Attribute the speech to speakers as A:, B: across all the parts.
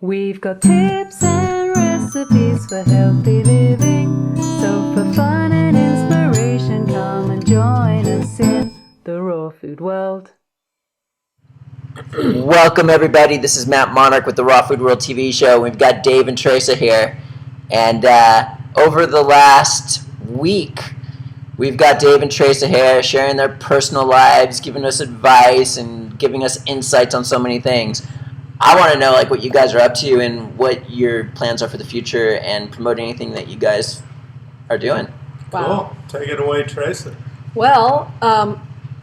A: We've got tips and recipes for healthy living. So for fun and inspiration, come and join us in the raw food world.
B: Welcome everybody, this is Matt Monarch with the Raw Food World TV show. We've got Dave and Tresa here, and over the last week we've got Dave and Tresa here sharing their personal lives, giving us advice and giving us insights on so many things. I want to know what you guys are up to and what your plans are for the future and promote anything that you guys are doing.
C: Wow. Cool. Take it away, Tresa.
D: Well,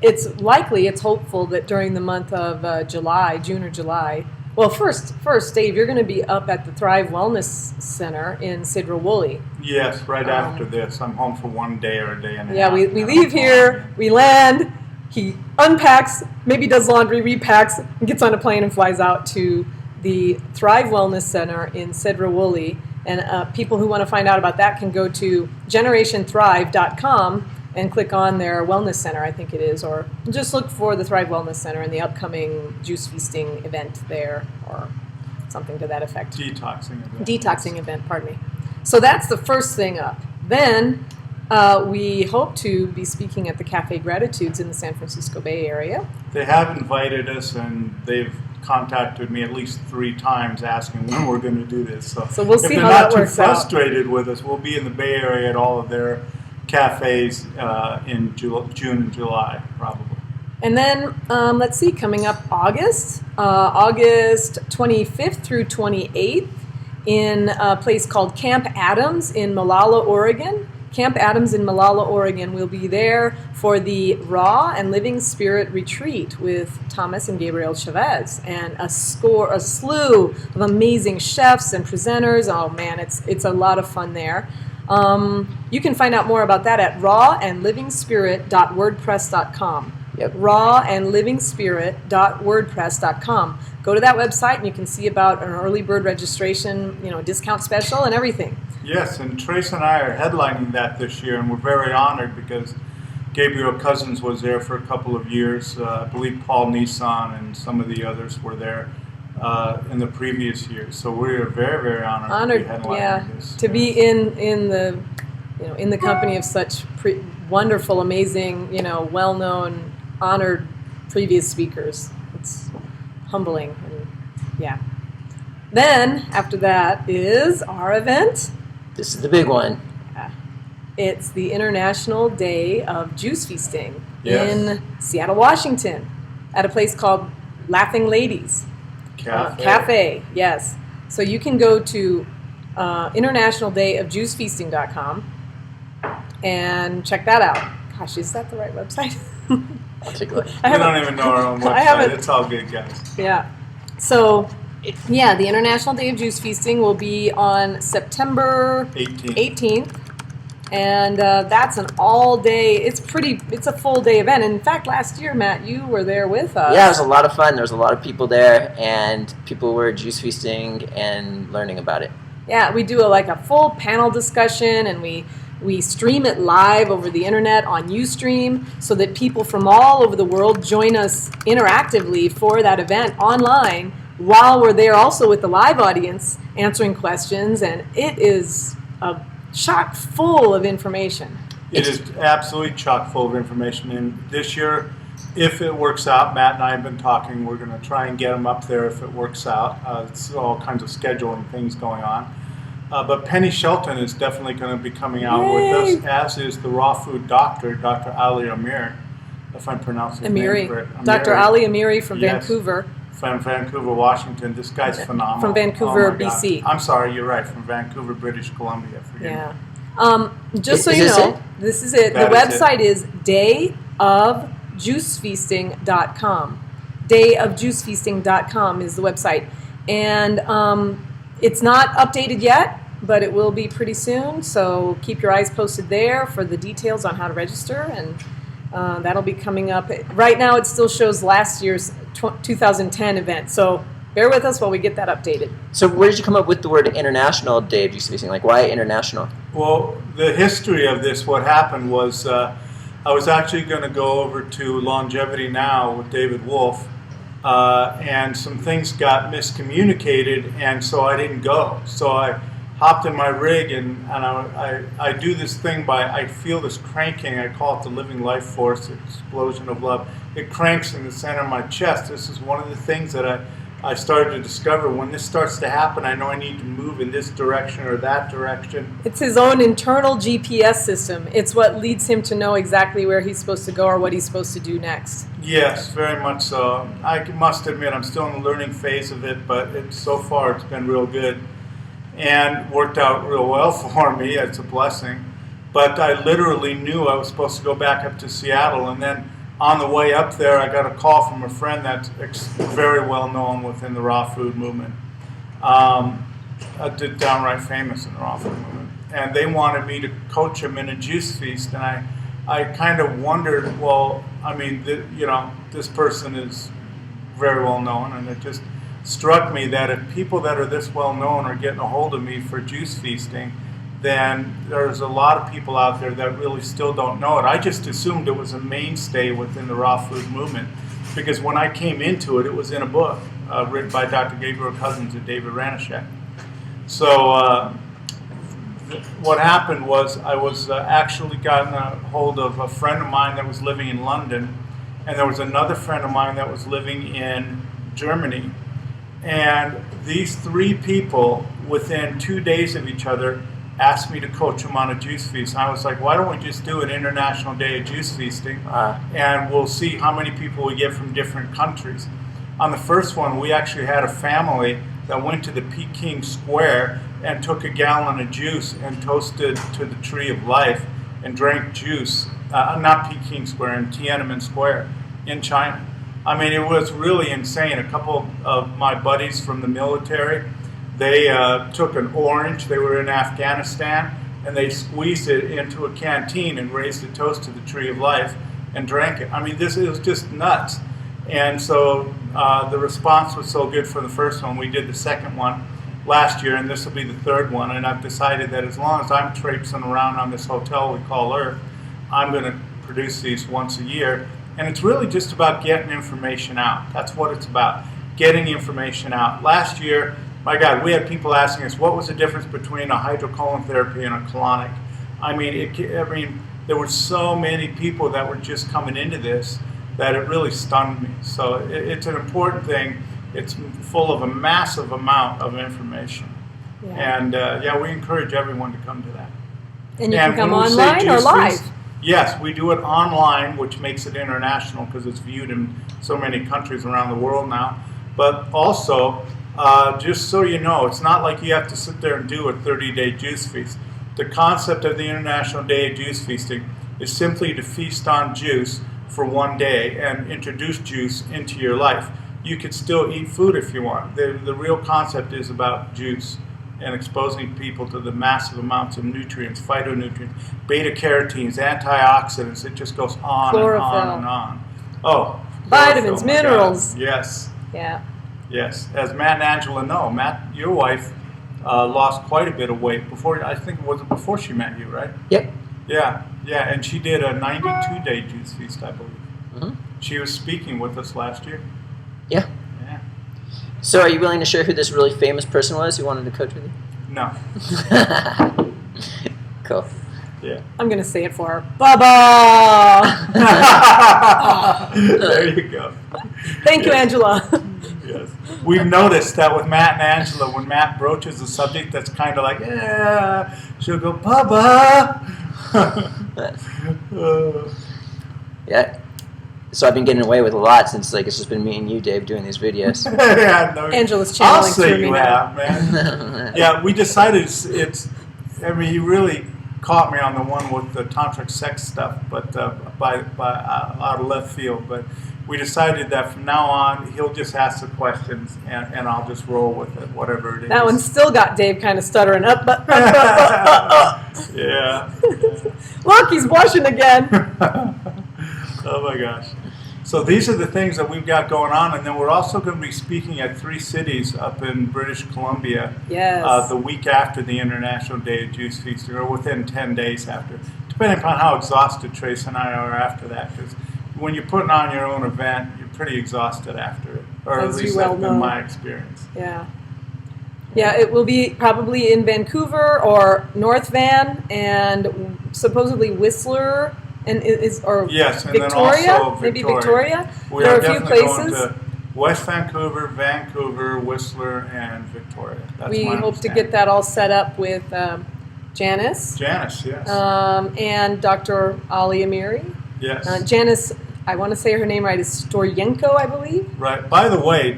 D: it's hopeful that during the month of June or July. Well, first, Dave, you're going to be up at the Thrive Wellness Center in Sidra-Woolley.
C: Yes, right after this. I'm home for 1 day or a day and a half.
D: Yeah, we leave here, we land, he unpacks, maybe does laundry, repacks, and gets on a plane and flies out to the Thrive Wellness Center in Sidra-Woolley. And people who want to find out about that can go to generationthrive.com and click on their wellness center, I think it is, or just look for the Thrive Wellness Center and the upcoming juice feasting event there, or something to that effect.
C: Detoxing
D: event, pardon me. So that's the first thing up. Then we hope to be speaking at the Cafe Gratitudes in the San Francisco Bay Area.
C: They have invited us, and they've contacted me at least 3 times asking when we're going to do this. So
D: we'll see how that works out. If
C: they're not too frustrated with us, we'll be in the Bay Area at all of their cafes in June and July, probably.
D: And then, let's see, coming up August 25th through 28th in a place called Camp Adams in Molalla, Oregon. Camp Adams in Molalla, Oregon. We'll be there for the Raw and Living Spirit Retreat with Thomas and Gabriel Chavez and a slew of amazing chefs and presenters. Oh man, it's a lot of fun there. You can find out more about that at rawandlivingspirit.wordpress.com.
B: Yep.
D: rawandlivingspirit.wordpress.com. Go to that website and you can see about an early bird registration, discount special and everything.
C: Yes, and Trace and I are headlining that this year, and we're very honored because Gabriel Cousins was there for a couple of years. I believe Paul Nissan and some of the others were there in the previous years. So we're very, very honored to be headlining this.
D: To be in the company of such wonderful, amazing, well-known, honored previous speakers. It's humbling, and yeah. Then after that is our event.
B: This is the big one.
D: Yeah. It's the International Day of Juice Feasting in Seattle, Washington, at a place called Laughing Ladies Cafe. Yes. So you can go to internationaldayofjuicefeasting.com and check that out. Gosh, is that the right website?
C: We don't even know our own website. It's all good, guys.
D: Yeah. So, the International Day of Juice Feasting will be on September 18th. And that's an all-day, it's a full-day event. And in fact, last year, Matt, you were there with us.
B: Yeah, it was a lot of fun. There was a lot of people there, and people were juice feasting and learning about it.
D: Yeah, we do a full panel discussion, and we stream it live over the internet on Ustream so that people from all over the world join us interactively for that event online while we're there also with the live audience answering questions, and it is chock full of information.
C: It is absolutely chock full of information, and this year, if it works out, Matt and I have been talking, we're going to try and get them up there if it works out. It's all kinds of scheduling things going on. But Penny Shelton is definitely going to be coming out with us, as is the raw food doctor, Dr. Ali Amir, if I'm pronouncing his name correct.
D: Dr. Ali Amiri from Vancouver.
C: From Vancouver, Washington. This guy's phenomenal.
D: From Vancouver, BC.
C: I'm sorry, you're right. From Vancouver, British Columbia.
D: Yeah. Just so you know, this is it. The website is dayofjuicefeasting.com. Dayofjuicefeasting.com is the website. And it's not updated yet, but it will be pretty soon. So keep your eyes posted there for the details on how to register, and that'll be coming up. Right now, it still shows last year's 2010 event. So bear with us while we get that updated.
B: So where did you come up with the word International Day of Juice Feasting? Why international?
C: Well, the history of this, what happened was I was actually going to go over to Longevity Now with David Wolf and some things got miscommunicated, and so I didn't go. So I hopped in my rig, and I do this thing I feel this cranking. I call it the living life force, explosion of love. It cranks in the center of my chest. This is one of the things that I started to discover. When this starts to happen, I know I need to move in this direction or that direction.
D: It's his own internal GPS system. It's what leads him to know exactly where he's supposed to go or what he's supposed to do next.
C: Yes, very much so. I must admit I'm still in the learning phase of it, but so far it's been real good and worked out real well for me. It's a blessing. But I literally knew I was supposed to go back up to Seattle, and then on the way up there, I got a call from a friend that's very well known within the raw food movement, downright famous in the raw food movement. And they wanted me to coach them in a juice feast. And I kind of wondered, well, I mean, this person is very well known, and it just struck me that if people that are this well known are getting a hold of me for juice feasting, then there's a lot of people out there that really still don't know it. I just assumed it was a mainstay within the raw food movement, because when I came into it, it was in a book written by Dr. Gabriel Cousins and David Ranashek. So what happened was I was actually gotten a hold of a friend of mine that was living in London, and there was another friend of mine that was living in Germany. And these three people, within 2 days of each other, asked me to coach them on a juice feast. And I was like, why don't we just do an International Day of Juice Feasting, and we'll see how many people we get from different countries. On the first one, we actually had a family that went to the Peking Square and took a gallon of juice and toasted to the Tree of Life and drank juice, not Peking Square, in Tiananmen Square in China. I mean, it was really insane. A couple of my buddies from the military, they took an orange, they were in Afghanistan, and they squeezed it into a canteen and raised a toast to the Tree of Life and drank it. I mean, it was just nuts. And so the response was so good for the first one. We did the second one last year, and this will be the third one. And I've decided that as long as I'm traipsing around on this hotel we call Earth, I'm going to produce these once a year. And it's really just about getting information out. That's what it's about, getting information out. Last year, my God, we had people asking us, what was the difference between a hydrocolon therapy and a colonic? I mean, there were so many people that were just coming into this that it really stunned me. So it's an important thing. It's full of a massive amount of information. Yeah. And we encourage everyone to come to that.
D: And you can come online or live?
C: Yes, we do it online, which makes it international because it's viewed in so many countries around the world now. But also, just so you know, it's not like you have to sit there and do a 30-day juice feast. The concept of the International Day of Juice Feasting is simply to feast on juice for 1 day and introduce juice into your life. You could still eat food if you want. The real concept is about juice and exposing people to the massive amounts of nutrients, phytonutrients, beta-carotenes, antioxidants. It just goes on
D: Chlorophyll.
C: and on and on. Oh,
D: vitamins, minerals.
C: Yes.
D: Yeah.
C: Yes. As Matt and Angela know, Matt, your wife, lost quite a bit of weight before. I think it was before she met you, right?
B: Yep.
C: Yeah. Yeah. And she did a 92-day juice feast, I believe.
B: Mm-hmm.
C: She was speaking with us last year.
B: Yeah.
C: Yeah.
B: So are you willing to share who this really famous person was who wanted to coach with you?
C: No.
B: Cool.
C: Yeah.
D: I'm going to say it for her. Baba!
C: There you go.
D: Thank you, Angela.
C: Yes. We've noticed that with Matt and Angela, when Matt broaches a subject that's kind of like, yeah, she'll go, Baba!
B: Yeah. So I've been getting away with a lot since it's just been me and you, Dave, doing these videos.
C: Yeah, no,
D: Angela's
C: I'll
D: channeling
C: say
D: through me
C: you
D: now.
C: have, man. Yeah, we decided you really caught me on the one with the tantric sex stuff, but by out of left field. But we decided that from now on, he'll just ask the questions, and I'll just roll with it, whatever it is.
D: That one still got Dave kind of stuttering up.
C: Yeah.
D: Look, he's blushing again.
C: Oh my gosh. So these are the things that we've got going on, and then we're also going to be speaking at 3 cities up in British Columbia.
D: Yes.
C: The week after the International Day of Juice Feasting, or within 10 days after, depending upon how exhausted Trace and I are after that. Because when you're putting on your own event, you're pretty exhausted after it. or at
D: As you
C: least
D: well
C: that's been
D: know.
C: my experience.
D: Yeah. Yeah, it will be probably in Vancouver or North Van and supposedly Whistler and
C: Yes, and
D: Victoria,
C: then also
D: maybe
C: Victoria.
D: Victoria.
C: We
D: There
C: are
D: are a few
C: definitely
D: places.
C: going to West Vancouver, Vancouver, Whistler, and Victoria. That's
D: We
C: my
D: hope to get
C: understanding.
D: that all set up with Janice
C: Janice, yes.
D: and Dr. Ali Amiri.
C: Yes.
D: Janice, I want to say her name right, is Storyenko, I believe.
C: Right. By the way,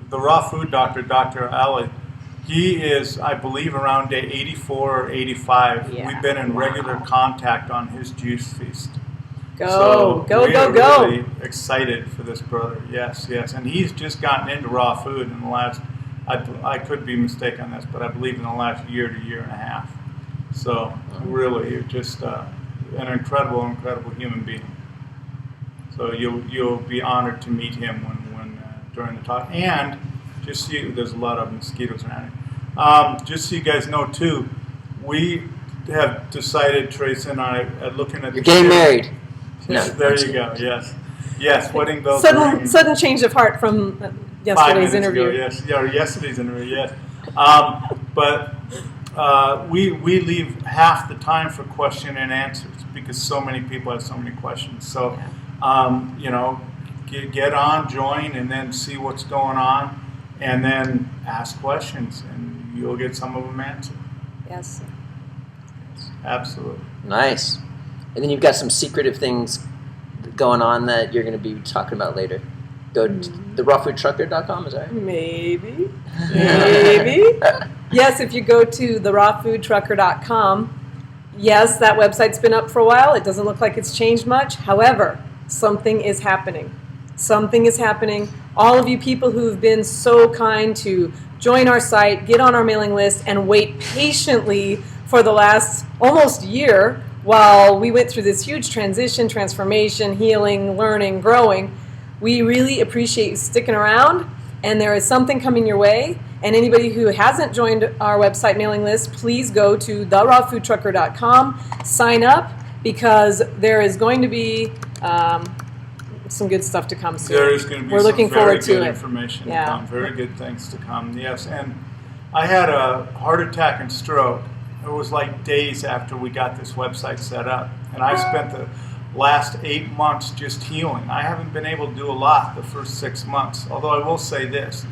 C: the raw food doctor, Dr. Ali, he is, I believe, around day 84 or 85.
D: Yeah.
C: We've been in regular contact on his juice feast.
D: Go,
C: So
D: go,
C: we
D: go,
C: are
D: go.
C: really excited for this brother. Yes, yes. And he's just gotten into raw food in the last, I could be mistaken on this, but I believe in the last year to year and a half. So really, just an incredible, incredible human being. So you'll be honored to meet him when during the talk. And just so there's a lot of mosquitoes around here. Just so you guys know too, we have decided, Tresa and I, at looking at
B: You're getting married. No.
C: There you go. Yes, yes. Wedding bells. are ringing.
D: Sudden change of heart from
C: 5
D: yesterday's
C: minutes
D: interview.
C: ago, yes, yeah, or yesterday's interview, yes. But we leave half the time for question and answers because so many people have so many questions. So, you know, get on, join, and then see what's going on, and then ask questions, and you'll get some of them answered.
D: Yes.
C: Absolutely.
B: Nice. And then you've got some secretive things going on that you're going to be talking about later. Go to therawfoodtrucker.com, is that right?
D: Maybe. Maybe. Yes, if you go to therawfoodtrucker.com, yes, that website's been up for a while. It doesn't look like it's changed much. However, something is happening. Something is happening. All of you people who have been so kind to join our site, get on our mailing list, and wait patiently for the last almost year while we went through this huge transition, transformation, healing, learning, growing. We really appreciate you sticking around, and there is something coming your way. And anybody who hasn't joined our website mailing list, please go to therawfoodtrucker.com, sign up, because there is going to be some good stuff to come soon.
C: There is going to be
D: We're looking
C: some very
D: forward to
C: good
D: it.
C: information to
D: Yeah.
C: come, very good things to come, yes. And I had a heart attack and stroke. It was like days after we got this website set up. And I spent the last 8 months just healing. I haven't been able to do a lot the first 6 months, although I will say this.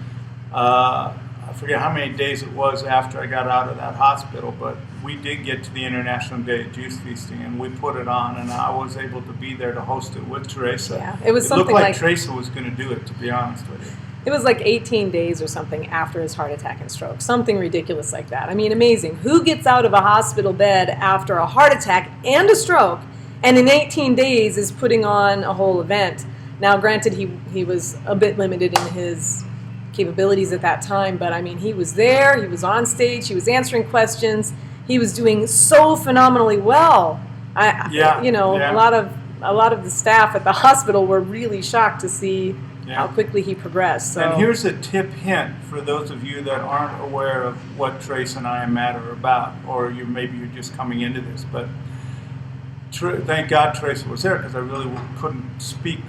C: I forget how many days it was after I got out of that hospital, but we did get to the International Day of Juice Feasting, and we put it on, and I was able to be there to host it with Tresa.
D: Yeah, it was
C: It
D: something
C: looked like
D: like
C: Tresa was going to do it, to be honest with you.
D: It was like 18 days or something after his heart attack and stroke. Something ridiculous like that. I mean, amazing. Who gets out of a hospital bed after a heart attack and a stroke, and in 18 days is putting on a whole event? Now, granted, he was a bit limited in his capabilities at that time, but I mean, he was there, he was on stage, he was answering questions, he was doing so phenomenally well.
C: Yeah.
D: A lot of the staff at the hospital were really shocked to see how
C: Yeah.
D: quickly he progressed. So.
C: And here's a tip hint for those of you that aren't aware of what Trace and I are about, or maybe you're just coming into this, but thank God Trace was there, because I really couldn't speak.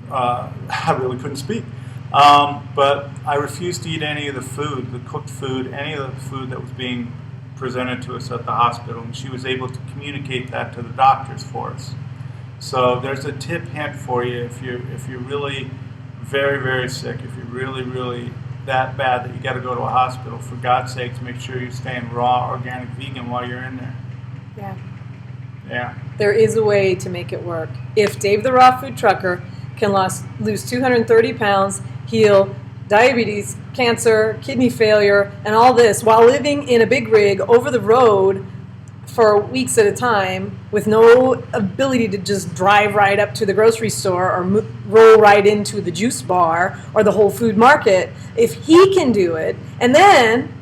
C: But I refused to eat any of the food, the cooked food, any of the food that was being presented to us at the hospital, and she was able to communicate that to the doctors for us. So there's a tip hint for you if you're really very, very sick, if you're really, really that bad that you got to go to a hospital, for God's sakes, make sure you're staying raw, organic, vegan while you're in there.
D: Yeah.
C: Yeah.
D: There is a way to make it work. If Dave the Raw Food Trucker can lose 230 pounds, heal diabetes, cancer, kidney failure, and all this while living in a big rig over the road for weeks at a time with no ability to just drive right up to the grocery store or roll right into the juice bar or the Whole Food Market, if he can do it, and then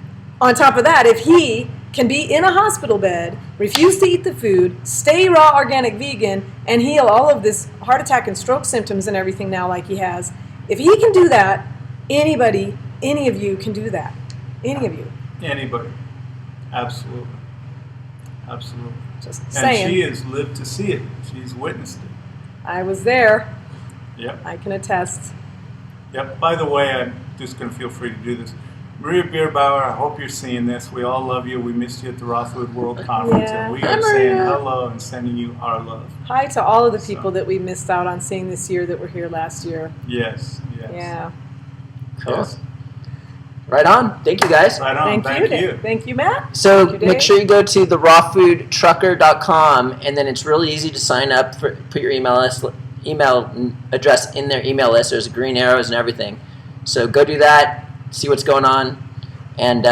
D: on top of that, if he can be in a hospital bed, refuse to eat the food, stay raw, organic, vegan, and heal all of this heart attack and stroke symptoms and everything now like he has, if he can do that, anybody, any of you can do that. Any of you.
C: Anybody. Absolutely.
D: Just
C: And
D: saying.
C: she has lived to see it. She's witnessed it.
D: I was there.
C: Yep.
D: I can attest.
C: Yep. By the way, I'm just going to feel free to do this. Maria Bierbauer, I hope you're seeing this. We all love you. We missed you at the Raw Food World Conference,
D: Yeah.
C: and we
D: Hi,
C: are saying
D: Maria.
C: hello and sending you our love.
D: Hi to all of the
C: So-
D: people that we missed out on seeing this year that were here last year.
C: Yes. Yes.
D: Yeah.
B: Cool.
C: Yes.
B: Right on. Thank you, guys.
C: Right on.
D: Thank you. Thank you, Matt.
B: So
D: Thank you,
B: make
D: Dave.
B: sure you go to the rawfoodtrucker.com, and then it's really easy to sign up. Put your email address in their email list. There's green arrows and everything. So go do that. See what's going on, and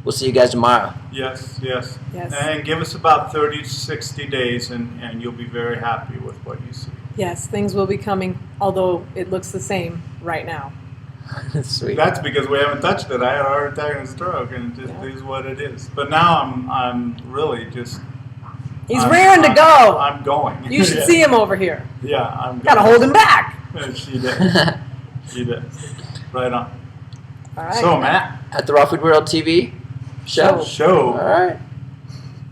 B: we'll see you guys tomorrow.
C: Yes. Yes.
D: Yes.
C: And give us about 30 to 60 days, and you'll be very happy with what you see.
D: Yes, things will be coming, although it looks the same right now.
B: Sweet.
C: That's because we haven't touched it. I had a heart attack and a stroke, and it just
D: Yeah.
C: is what it is. But now I'm really just.
D: He's raring to go.
C: I'm going.
D: You should
C: Yeah.
D: see him over here.
C: Yeah, I'm.
D: Gotta
C: going.
D: hold him back.
C: She does. She does. Right on.
D: All right.
C: So Matt,
B: At the Raw Food World TV show.
C: show.
B: All right.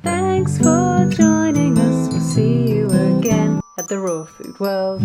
A: Thanks for joining us. We'll see you again at the Raw Food World.